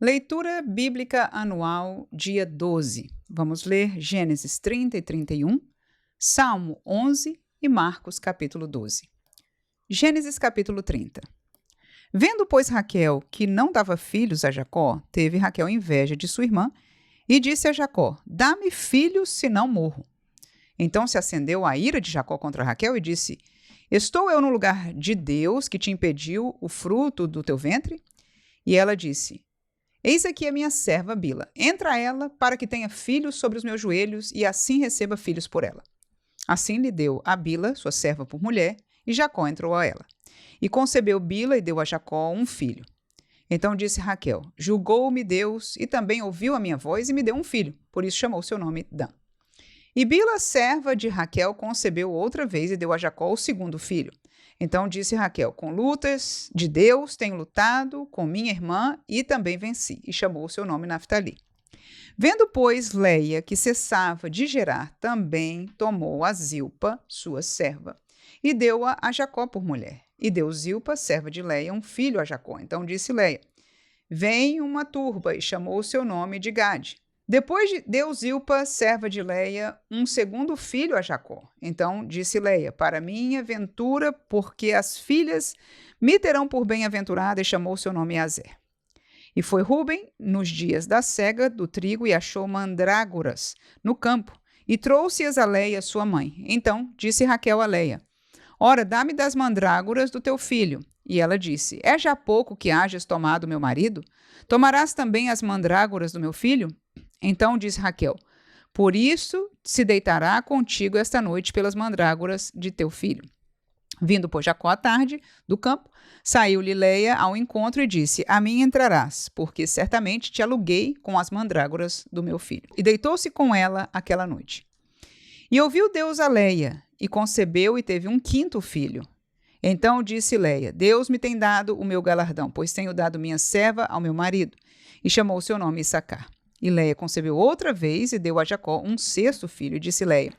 Leitura Bíblica Anual, dia 12. Vamos ler Gênesis 30 e 31, Salmo 11 e Marcos capítulo 12. Gênesis capítulo 30. Vendo, pois, Raquel que não dava filhos a Jacó, teve Raquel inveja de sua irmã e disse a Jacó: Dá-me filhos, senão morro. Então se acendeu a ira de Jacó contra Raquel e disse: Estou eu no lugar de Deus que te impediu o fruto do teu ventre? E ela disse: Eis aqui a minha serva Bila. Entra ela para que tenha filhos sobre os meus joelhos e assim receba filhos por ela. Assim lhe deu a Bila, sua serva, por mulher, e Jacó entrou a ela. E concebeu Bila e deu a Jacó um filho. Então disse Raquel: Julgou-me Deus e também ouviu a minha voz e me deu um filho. Por isso chamou seu nome Dan. E Bila, serva de Raquel, concebeu outra vez e deu a Jacó o segundo filho. Então disse Raquel: Com lutas de Deus tenho lutado com minha irmã e também venci. E chamou o seu nome Naftali. Vendo, pois, Leia que cessava de gerar, também tomou a Zilpa, sua serva, e deu-a a Jacó por mulher. E deu Zilpa, serva de Leia, um filho a Jacó. Então disse Leia: Vem uma turba, e chamou o seu nome de Gade. Depois deu Zilpa, serva de Leia, um segundo filho a Jacó. Então disse Leia: Para minha ventura, porque as filhas me terão por bem-aventurada, e chamou seu nome Azer. E foi Ruben nos dias da cega do trigo e achou mandrágoras no campo, e trouxe-as a Leia, sua mãe. Então disse Raquel a Leia: Ora, dá-me das mandrágoras do teu filho. E ela disse: É já pouco que hajas tomado meu marido? Tomarás também as mandrágoras do meu filho? Então disse Raquel: Por isso se deitará contigo esta noite pelas mandrágoras de teu filho. Vindo, pois, Jacó à tarde do campo, saiu-lhe Leia ao encontro e disse: A mim entrarás, porque certamente te aluguei com as mandrágoras do meu filho. E deitou-se com ela aquela noite. E ouviu Deus a Leia, e concebeu e teve um quinto filho. Então disse Leia: Deus me tem dado o meu galardão, pois tenho dado minha serva ao meu marido. E chamou seu nome Issacar. E Leia concebeu outra vez e deu a Jacó um sexto filho. E disse Leia: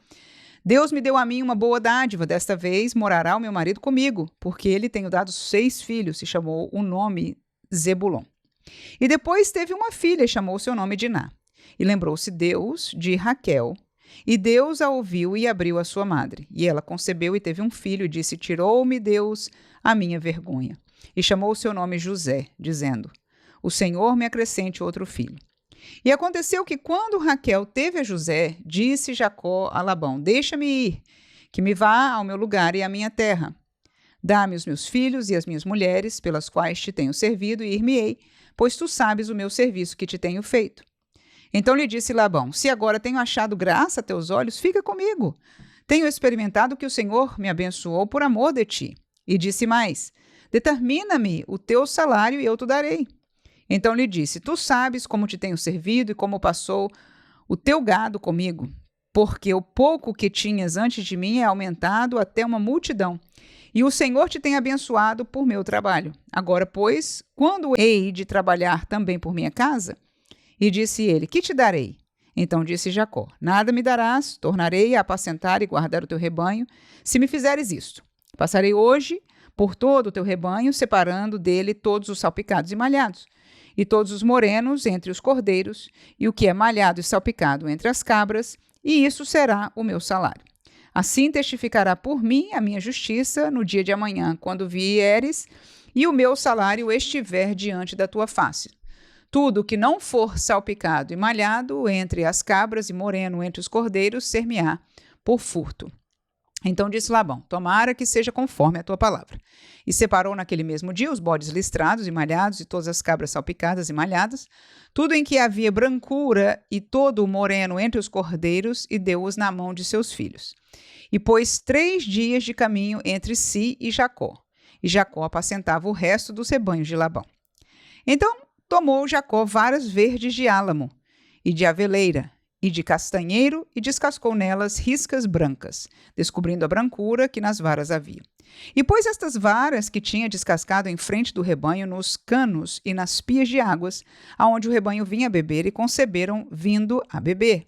Deus me deu a mim uma boa dádiva, desta vez morará o meu marido comigo, porque ele tenho dado 6 filhos. E chamou o nome Zebulon. E depois teve uma filha e chamou seu nome Diná. E lembrou-se Deus de Raquel. E Deus a ouviu e abriu a sua madre. E ela concebeu e teve um filho e disse: Tirou-me Deus a minha vergonha. E chamou seu nome José, dizendo: O Senhor me acrescente outro filho. E aconteceu que quando Raquel teve a José, disse Jacó a Labão: Deixa-me ir, que me vá ao meu lugar e à minha terra. Dá-me os meus filhos e as minhas mulheres, pelas quais te tenho servido, e ir-me-ei, pois tu sabes o meu serviço que te tenho feito. Então lhe disse Labão: Se agora tenho achado graça a teus olhos, fica comigo. Tenho experimentado que o Senhor me abençoou por amor de ti. E disse mais: Determina-me o teu salário e eu te darei. Então lhe disse: Tu sabes como te tenho servido e como passou o teu gado comigo, porque o pouco que tinhas antes de mim é aumentado até uma multidão. E o Senhor te tem abençoado por meu trabalho. Agora, pois, quando hei de trabalhar também por minha casa? E disse ele: Que te darei? Então disse Jacó: Nada me darás, tornarei a apacentar e guardar o teu rebanho, se me fizeres isto. Passarei hoje por todo o teu rebanho, separando dele todos os salpicados e malhados, e todos os morenos entre os cordeiros, e o que é malhado e salpicado entre as cabras, e isso será o meu salário. Assim testificará por mim a minha justiça no dia de amanhã, quando vieres, e o meu salário estiver diante da tua face. Tudo que não for salpicado e malhado entre as cabras e moreno entre os cordeiros, ser-me-á por furto. Então disse Labão: Tomara que seja conforme a tua palavra. E separou naquele mesmo dia os bodes listrados e malhados e todas as cabras salpicadas e malhadas, tudo em que havia brancura e todo o moreno entre os cordeiros, e deu-os na mão de seus filhos. E pôs 3 dias de caminho entre si e Jacó. E Jacó apacentava o resto dos rebanhos de Labão. Então tomou Jacó varas verdes de álamo e de aveleira, e de castanheiro, e descascou nelas riscas brancas, descobrindo a brancura que nas varas havia. E pôs estas varas que tinha descascado em frente do rebanho nos canos e nas pias de águas, aonde o rebanho vinha beber, e conceberam vindo a beber.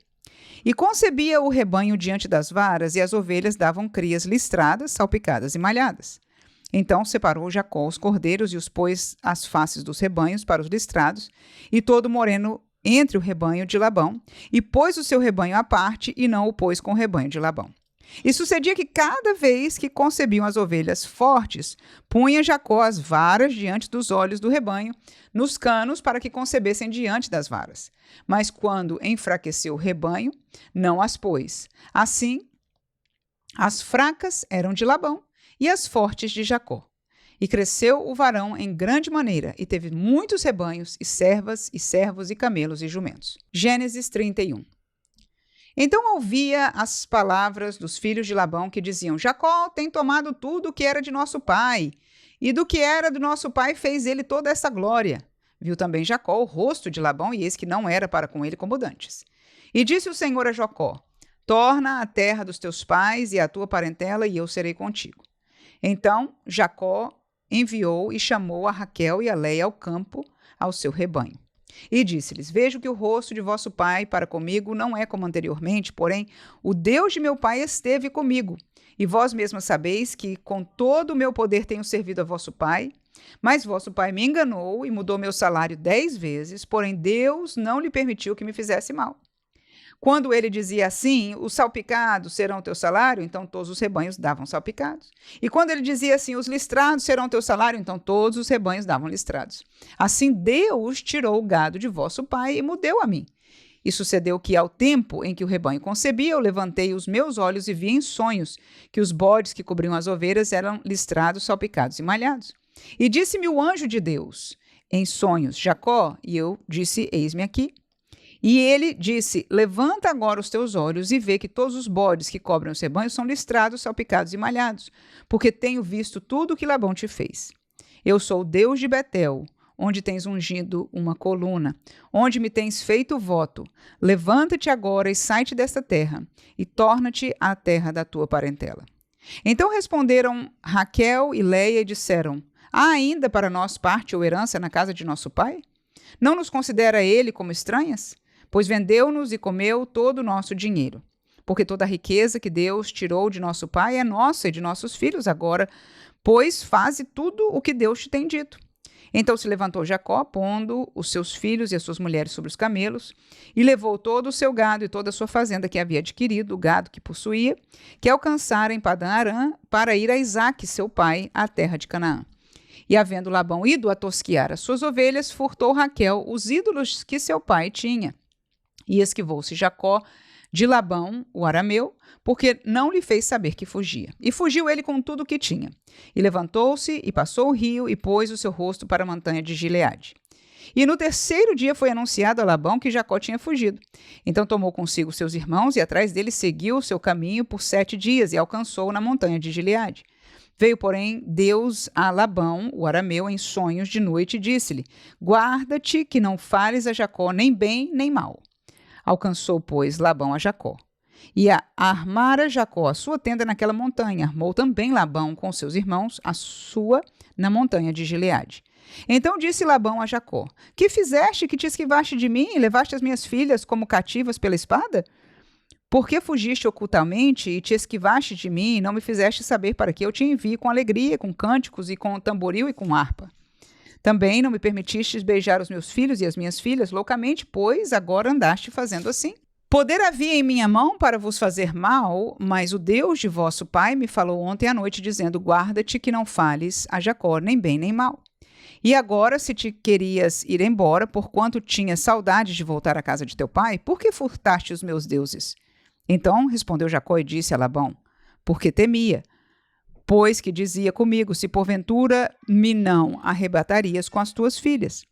E concebia o rebanho diante das varas, e as ovelhas davam crias listradas, salpicadas e malhadas. Então separou Jacó os cordeiros e os pôs às faces dos rebanhos para os listrados, e todo moreno entre o rebanho de Labão, e pôs o seu rebanho à parte, e não o pôs com o rebanho de Labão. E sucedia que cada vez que concebiam as ovelhas fortes, punha Jacó as varas diante dos olhos do rebanho, nos canos, para que concebessem diante das varas. Mas quando enfraqueceu o rebanho, não as pôs. Assim, as fracas eram de Labão e as fortes de Jacó. E cresceu o varão em grande maneira, e teve muitos rebanhos, e servas, e servos, e camelos, e jumentos. Gênesis 31. Então ouvia as palavras dos filhos de Labão que diziam: Jacó tem tomado tudo o que era de nosso pai, e do que era do nosso pai fez ele toda essa glória. Viu também Jacó o rosto de Labão, e eis que não era para com ele como dantes. E disse o Senhor a Jacó: torna a terra dos teus pais e a tua parentela, e eu serei contigo. Então Jacó enviou e chamou a Raquel e a Leia ao campo, ao seu rebanho. E disse-lhes: vejo que o rosto de vosso pai para comigo não é como anteriormente, porém o Deus de meu pai esteve comigo. E vós mesmos sabeis que com todo o meu poder tenho servido a vosso pai, mas vosso pai me enganou e mudou meu salário 10 vezes, porém Deus não lhe permitiu que me fizesse mal. Quando ele dizia assim: os salpicados serão teu salário, então todos os rebanhos davam salpicados. E quando ele dizia assim: os listrados serão teu salário, então todos os rebanhos davam listrados. Assim Deus tirou o gado de vosso pai e mudou a mim. E sucedeu que, ao tempo em que o rebanho concebia, eu levantei os meus olhos e vi em sonhos que os bodes que cobriam as ovelhas eram listrados, salpicados e malhados. E disse-me o anjo de Deus, em sonhos: Jacó, e eu disse: eis-me aqui. E ele disse: levanta agora os teus olhos e vê que todos os bodes que cobrem os rebanhos são listrados, salpicados e malhados, porque tenho visto tudo o que Labão te fez. Eu sou o Deus de Betel, onde tens ungido uma coluna, onde me tens feito voto. Levanta-te agora e sai-te desta terra, e torna-te à terra da tua parentela. Então responderam Raquel e Leia e disseram: há ainda para nós parte ou herança na casa de nosso pai? Não nos considera ele como estranhas? Pois vendeu-nos e comeu todo o nosso dinheiro. Porque toda a riqueza que Deus tirou de nosso pai é nossa e de nossos filhos agora, pois faze tudo o que Deus te tem dito. Então se levantou Jacó, pondo os seus filhos e as suas mulheres sobre os camelos, e levou todo o seu gado e toda a sua fazenda que havia adquirido, o gado que possuía, que alcançara em Padã-Arã, para ir a Isaque, seu pai, à terra de Canaã. E havendo Labão ido a tosquiar as suas ovelhas, furtou Raquel os ídolos que seu pai tinha. E esquivou-se Jacó de Labão, o arameu, porque não lhe fez saber que fugia. E fugiu ele com tudo o que tinha. E levantou-se e passou o rio e pôs o seu rosto para a montanha de Gileade. E no terceiro dia foi anunciado a Labão que Jacó tinha fugido. Então tomou consigo seus irmãos e atrás dele seguiu o seu caminho por 7 dias e alcançou na montanha de Gileade. Veio, porém, Deus a Labão, o arameu, em sonhos de noite e disse-lhe: guarda-te que não fales a Jacó nem bem nem mal. Alcançou, pois, Labão a Jacó. E armara Jacó a sua tenda naquela montanha. Armou também Labão com seus irmãos a sua na montanha de Gileade. Então disse Labão a Jacó: que fizeste que te esquivaste de mim e levaste as minhas filhas como cativas pela espada? Por que fugiste ocultamente e te esquivaste de mim e não me fizeste saber para que eu te envie com alegria, com cânticos e com tamboril e com harpa? Também não me permitistes beijar os meus filhos e as minhas filhas loucamente, pois agora andaste fazendo assim. Poder havia em minha mão para vos fazer mal, mas o Deus de vosso pai me falou ontem à noite, dizendo: guarda-te que não fales a Jacó nem bem nem mal. E agora, se te querias ir embora, porquanto tinhas saudade de voltar à casa de teu pai, por que furtaste os meus deuses? Então respondeu Jacó e disse a Labão: porque temia, pois que dizia comigo: se porventura me não arrebatarias com as tuas filhas.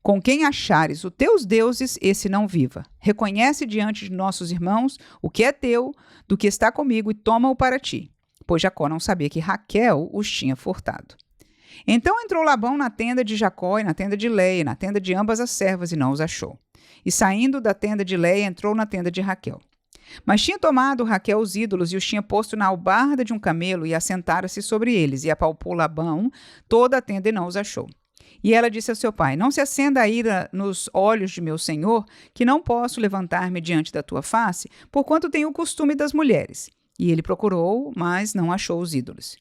Com quem achares os teus deuses, esse não viva. Reconhece diante de nossos irmãos o que é teu, do que está comigo, e toma-o para ti. Pois Jacó não sabia que Raquel os tinha furtado. Então entrou Labão na tenda de Jacó e na tenda de Leia, e na tenda de ambas as servas, e não os achou. E saindo da tenda de Leia, entrou na tenda de Raquel. Mas tinha tomado Raquel os ídolos e os tinha posto na albarda de um camelo e assentara-se sobre eles, e apalpou Labão toda a tenda e não os achou. E ela disse a seu pai: não se acenda a ira nos olhos de meu senhor, que não posso levantar-me diante da tua face, porquanto tenho o costume das mulheres. E ele procurou, mas não achou os ídolos.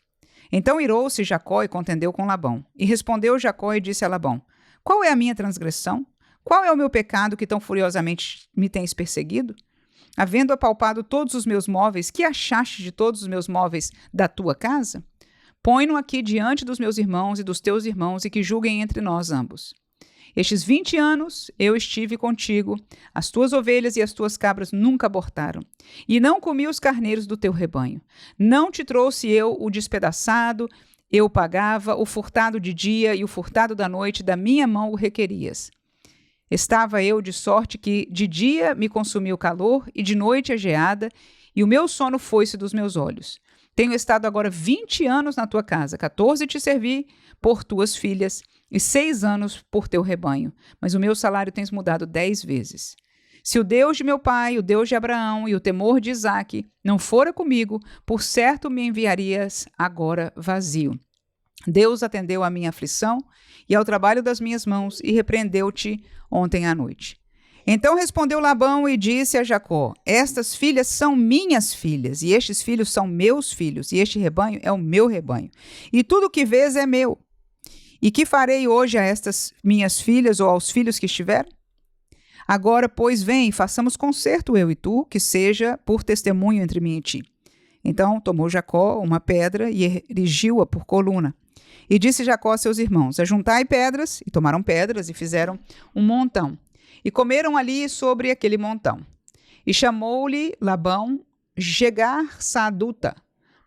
Então irou-se Jacó e contendeu com Labão. E respondeu Jacó e disse a Labão: Qual é a minha transgressão? Qual é o meu pecado que tão furiosamente me tens perseguido? Havendo apalpado todos os meus móveis, que achaste de todos os meus móveis da tua casa? Põe-no aqui diante dos meus irmãos e dos teus irmãos e que julguem entre nós ambos. Estes 20 anos eu estive contigo, as tuas ovelhas e as tuas cabras nunca abortaram, e não comi os carneiros do teu rebanho. Não te trouxe eu o despedaçado, eu pagava, o furtado de dia e o furtado da noite, da minha mão o requerias. Estava eu de sorte que de dia me consumiu o calor e de noite a geada, e o meu sono foi-se dos meus olhos. Tenho estado agora 20 anos na tua casa, 14 te servi por tuas filhas, e 6 anos por teu rebanho, mas o meu salário tens mudado 10 vezes. Se o Deus de meu pai, o Deus de Abraão e o temor de Isaque não fora comigo, por certo me enviarias agora vazio. Deus atendeu à minha aflição e ao trabalho das minhas mãos e repreendeu-te ontem à noite. Então respondeu Labão e disse a Jacó: Estas filhas são minhas filhas, e estes filhos são meus filhos, e este rebanho é o meu rebanho, e tudo o que vês é meu. E que farei hoje a estas minhas filhas ou aos filhos que estiveram? Agora, pois, vem, façamos concerto eu e tu, que seja por testemunho entre mim e ti. Então tomou Jacó uma pedra e erigiu-a por coluna. E disse Jacó a seus irmãos: Ajuntai pedras, e tomaram pedras e fizeram um montão. E comeram ali sobre aquele montão. E chamou-lhe Labão Jegar-Saaduta,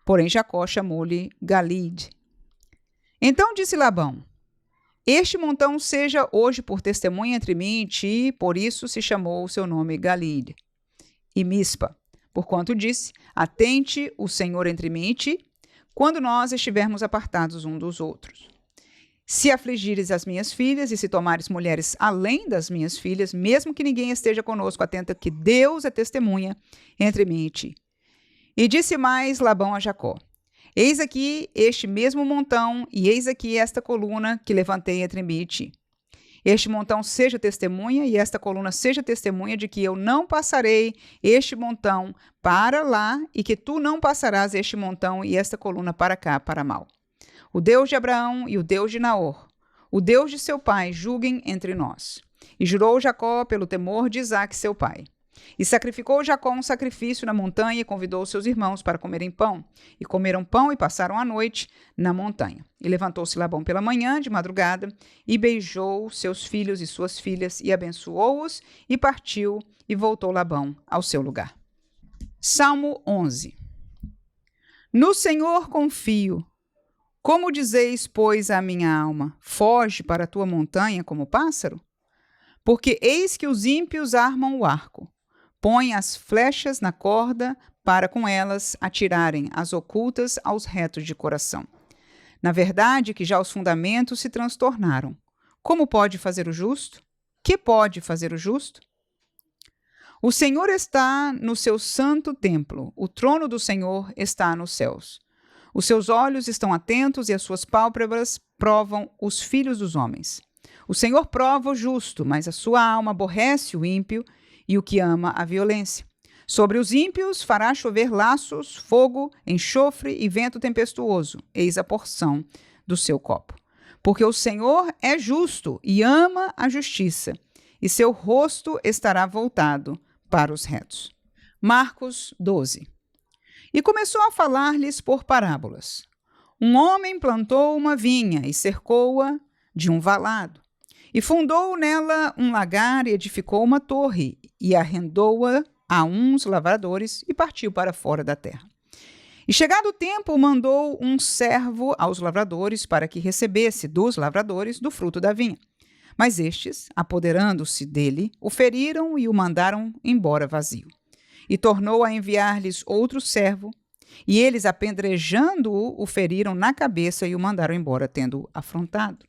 porém Jacó chamou-lhe Galide. Então disse Labão: Este montão seja hoje por testemunha entre mim e ti, por isso se chamou o seu nome Galide. E Mispa, porquanto disse: Atente o Senhor entre mim e ti, quando nós estivermos apartados um dos outros. Se afligires as minhas filhas e se tomares mulheres além das minhas filhas, mesmo que ninguém esteja conosco, atenta que Deus é testemunha entre mim e ti. E disse mais Labão a Jacó: Eis aqui este mesmo montão, e eis aqui esta coluna que levantei entre mim e ti. Este montão seja testemunha, e esta coluna seja testemunha de que eu não passarei este montão para lá, e que tu não passarás este montão e esta coluna para cá, para mal. O Deus de Abraão e o Deus de Naor, o Deus de seu pai, julguem entre nós. E jurou Jacó pelo temor de Isaque, seu pai. E sacrificou Jacó um sacrifício na montanha e convidou seus irmãos para comerem pão. E comeram pão e passaram a noite na montanha. E levantou-se Labão pela manhã, de madrugada, e beijou seus filhos e suas filhas, e abençoou-os, e partiu, e voltou Labão ao seu lugar. Salmo 11. No Senhor confio. Como dizeis, pois, à minha alma, foge para a tua montanha como pássaro? Porque eis que os ímpios armam o arco. Põe as flechas na corda para com elas atirarem as ocultas aos retos de coração. Na verdade que já os fundamentos se transtornaram. Como pode fazer o justo? Que pode fazer o justo? O Senhor está no seu santo templo, o trono do Senhor está nos céus. Os seus olhos estão atentos e as suas pálpebras provam os filhos dos homens. O Senhor prova o justo, mas a sua alma aborrece o ímpio e o que ama a violência. Sobre os ímpios fará chover laços, fogo, enxofre e vento tempestuoso. Eis a porção do seu copo. Porque o Senhor é justo e ama a justiça, e seu rosto estará voltado para os retos. Marcos 12. E começou a falar-lhes por parábolas. Um homem plantou uma vinha e cercou-a de um valado. E fundou nela um lagar e edificou uma torre, e arrendou-a a uns lavradores e partiu para fora da terra. E chegado o tempo, mandou um servo aos lavradores para que recebesse dos lavradores do fruto da vinha. Mas estes, apoderando-se dele, o feriram e o mandaram embora vazio. E tornou a enviar-lhes outro servo, e eles, apedrejando-o, o feriram na cabeça e o mandaram embora, tendo-o afrontado.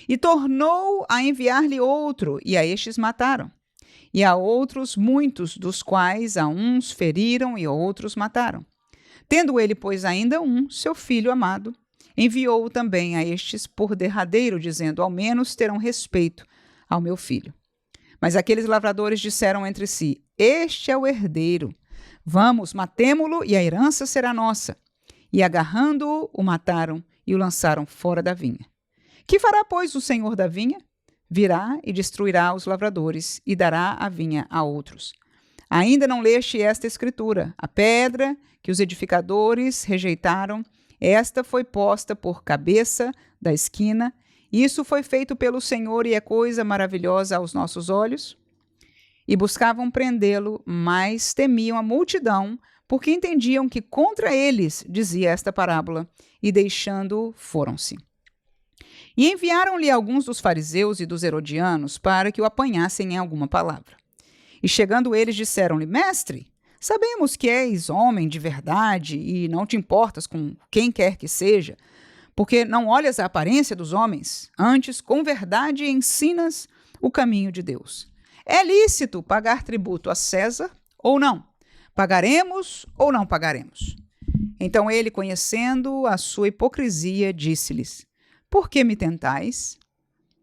E tornou a enviar-lhe outro, e a estes mataram. E a outros muitos, dos quais a uns feriram e a outros mataram. Tendo ele, pois, ainda um, seu filho amado, enviou-o também a estes por derradeiro, dizendo: ao menos terão respeito ao meu filho. Mas aqueles lavradores disseram entre si: este é o herdeiro. Vamos, matemo-lo e a herança será nossa. e agarrando-o, o mataram e o lançaram fora da vinha. Que fará, pois, o senhor da vinha? Virá e destruirá os lavradores e dará a vinha a outros. Ainda não leste esta escritura? A pedra que os edificadores rejeitaram, esta foi posta por cabeça da esquina. Isso foi feito pelo Senhor e é coisa maravilhosa aos nossos olhos. E buscavam prendê-lo, mas temiam a multidão, porque entendiam que contra eles dizia esta parábola, e deixando-o, foram-se. E enviaram-lhe alguns dos fariseus e dos herodianos para que o apanhassem em alguma palavra. E chegando eles, disseram-lhe: Mestre, sabemos que és homem de verdade e não te importas com quem quer que seja, porque não olhas a aparência dos homens, antes com verdade ensinas o caminho de Deus. É lícito pagar tributo a César ou não? Pagaremos ou não pagaremos? Então ele, conhecendo a sua hipocrisia, disse-lhes: Por que me tentais?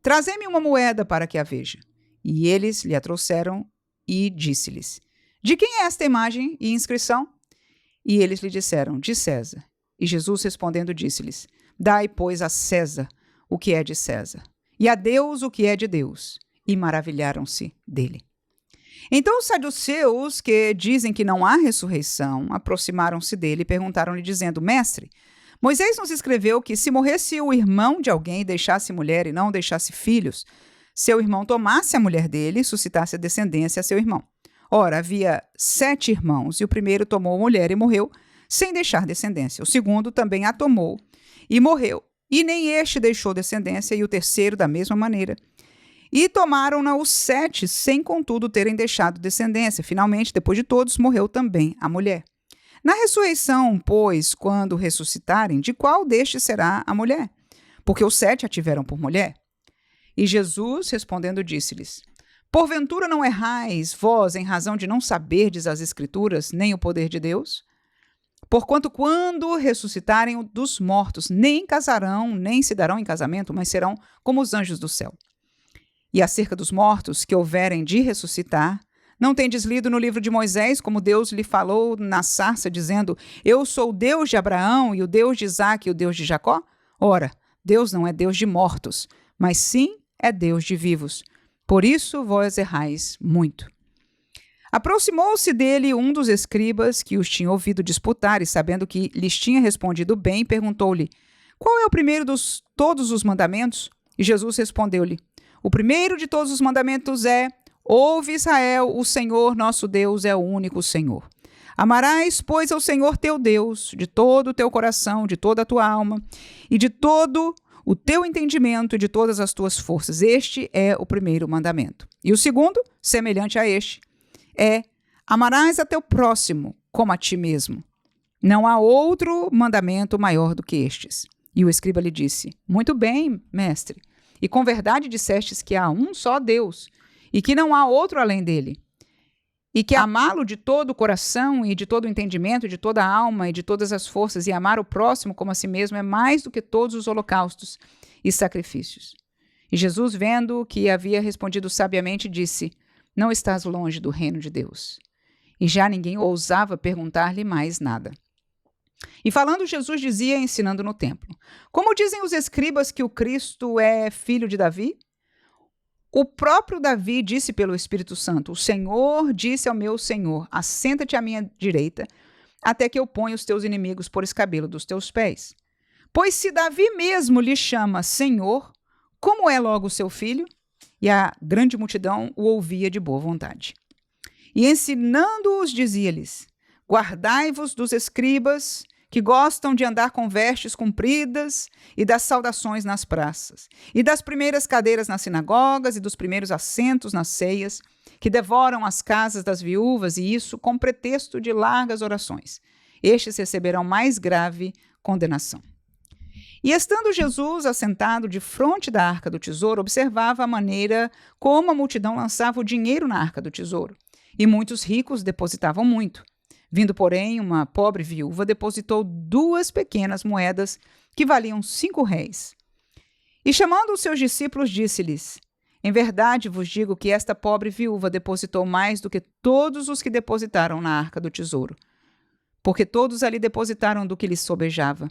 Trazei-me uma moeda para que a veja. E eles lhe a trouxeram e disse-lhes: De quem é esta imagem e inscrição? E eles lhe disseram: De César. E Jesus respondendo disse-lhes: Dai, pois, a César o que é de César, e a Deus o que é de Deus. E maravilharam-se dele. Então os saduceus, que dizem que não há ressurreição, aproximaram-se dele e perguntaram-lhe, dizendo: Mestre, Moisés nos escreveu que se morresse o irmão de alguém e deixasse mulher e não deixasse filhos, seu irmão tomasse a mulher dele e suscitasse a descendência a seu irmão. Ora, havia 7 irmãos, e o primeiro tomou a mulher e morreu, sem deixar descendência. O segundo também a tomou e morreu, e nem este deixou descendência, e o terceiro da mesma maneira. E tomaram-na os 7, sem contudo terem deixado descendência. Finalmente, depois de todos, morreu também a mulher. Na ressurreição, pois, quando ressuscitarem, de qual destes será a mulher? Porque os 7 a tiveram por mulher. E Jesus, respondendo, disse-lhes: Porventura não errais vós em razão de não saberdes as Escrituras, nem o poder de Deus? Porquanto, quando ressuscitarem dos mortos, nem casarão, nem se darão em casamento, mas serão como os anjos do céu. E acerca dos mortos que houverem de ressuscitar, não tendes lido no livro de Moisés, como Deus lhe falou na sarça, dizendo: Eu sou o Deus de Abraão, e o Deus de Isaque, e o Deus de Jacó? Ora, Deus não é Deus de mortos, mas sim é Deus de vivos. Por isso vós errais muito. Aproximou-se dele um dos escribas que os tinha ouvido disputar, e sabendo que lhes tinha respondido bem, perguntou-lhe: Qual é o primeiro dos todos os mandamentos? E Jesus respondeu-lhe: O primeiro de todos os mandamentos é: Ouve, Israel, o Senhor nosso Deus é o único Senhor. Amarás, pois, ao Senhor teu Deus de todo o teu coração, de toda a tua alma e de todo o teu entendimento e de todas as tuas forças. Este é o primeiro mandamento. E o segundo, semelhante a este, é: amarás a teu próximo como a ti mesmo. Não há outro mandamento maior do que estes. E o escriba lhe disse: Muito bem, mestre. E com verdade dissestes que há um só Deus, e que não há outro além dele, e que amá-lo de todo o coração e de todo o entendimento, de toda a alma e de todas as forças, e amar o próximo como a si mesmo é mais do que todos os holocaustos e sacrifícios. E Jesus, vendo que havia respondido sabiamente, disse: Não estás longe do reino de Deus. E já ninguém ousava perguntar-lhe mais nada. E falando, Jesus dizia, ensinando no templo: Como dizem os escribas que o Cristo é filho de Davi? O próprio Davi disse pelo Espírito Santo: O Senhor disse ao meu Senhor: Assenta-te à minha direita, até que eu ponha os teus inimigos por escabelo dos teus pés. Pois se Davi mesmo lhe chama Senhor, como é logo seu filho? E a grande multidão o ouvia de boa vontade. E ensinando-os, dizia-lhes: Guardai-vos dos escribas, que gostam de andar com vestes compridas e das saudações nas praças, e das primeiras cadeiras nas sinagogas e dos primeiros assentos nas ceias, que devoram as casas das viúvas, e isso com pretexto de largas orações. Estes receberão mais grave condenação. E estando Jesus assentado defronte da arca do tesouro, observava a maneira como a multidão lançava o dinheiro na arca do tesouro, e muitos ricos depositavam muito. Vindo, porém, uma pobre viúva, depositou 2 pequenas moedas que valiam 5 réis. E chamando os seus discípulos, disse-lhes: Em verdade vos digo que esta pobre viúva depositou mais do que todos os que depositaram na arca do tesouro. porque todos ali depositaram do que lhes sobejava.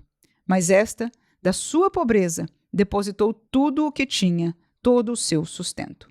Mas esta, da sua pobreza, depositou tudo o que tinha, todo o seu sustento.